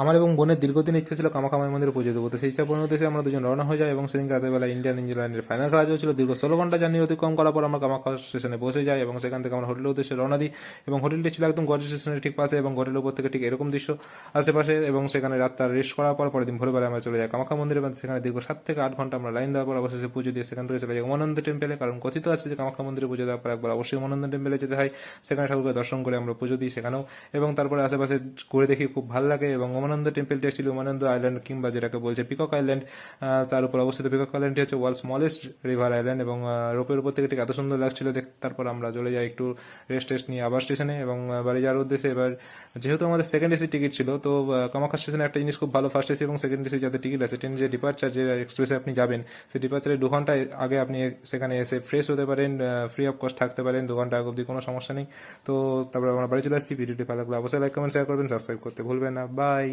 আমার এবং বোনের দীর্ঘদিন ইচ্ছে ছিল কামাখ্যা মায়ের মন্দিরে পুজো দেবো, তো সেই ইচ্ছা পূরণ উদ্দেশ্যে আমরা দুজন রওনা হয়ে যাই এবং সেদিন রাতের বেলা ইন্ডিয়ান ইংল্যান্ডের ফাইনাল খেলা চলছিল। দীর্ঘ 16 ঘন্টা জার্নি অতিক্রম করার পর আমরা কামাখ্যা স্টেশনে পৌঁছে যাই এবং সেখান থেকে আমরা হোটেলের উদ্দেশ্যে রওনা দিই এবং হোটেলটি ছিল একদম গড় স্টেশনের ঠিক পাশে এবং হোটেলের উপর থেকে ঠিক এরকম দৃশ্য আশেপাশে এবং সেখানে রাতটা রেস্ট করার পর পরের দিন ভোরবেলা আমরা চলে যাই কামাখ্যা মন্দিরে এবং সেখানে দীর্ঘ 7 থেকে 8 ঘন্টা আমরা লাইন দেওয়ার পর অবশেষে পুজো দিয়ে সেখান থেকে চলে যাই উমানন্দ টেম্পেলে, কারণ কথিত আছে যে কামাখ্যা মন্দিরে পুজো দেওয়ার পর একবার অবশ্যই উমানন্দ টেম্পেলে যেতে হয়, সেখানে ঠাকুরকে দর্শন করে আমরা পুজো দিই সেখানেও এবং তারপরে আশেপাশে ঘুরে দেখি, খুব ভালো লাগে। এবং উমানন্দ টেম্পলটি ছিল উমানন্দ আইল্যান্ড কিংবা যেটাকে বলছে পিকক আইল্যান্ড, তার উপর অবস্থিত। পিকক আইল্যান্ডটি হচ্ছে ওয়ার্ল্ড স্মলেস্ট রিভার আইল্যান্ড এবং রোপের উপর থেকে ঠিক এত সুন্দর লাগছিল দেখতে। তারপর আমরা চলে যাই একটু রেস্ট নিয়ে আবার স্টেশনে এবং বাড়ি যাওয়ার উদ্দেশ্যে। এবার যেহেতু আমাদের সেকেন্ড এসি টিকিট ছিল, তো কামাখ্যা স্টেশনে একটা জিনিস খুব ভালো, ফার্স্ট এসি এবং সেকেন্ড এসি যাদের টিকিট আছে, ট্রেন যে ডিপার্চার যে এক্সপ্রেসে আপনি যাবেন, সেই ডিপার্চারের 2 ঘন্টা আগে আপনি সেখানে এসে ফ্রেশ হতে পারেন, ফ্রি অফ কস্ট থাকতে পারেন 2 ঘন্টা আগে অবধি, কোনো সমস্যা নেই। তো তারপরে আমরা বাড়ি চলে আসছি। ভিডিওটি ভালো লাগলে অবশ্যই লাইক কমেন্ট শেয়ার করবেন, সাবস্ক্রাইব করতে ভুলবেন না। বাই।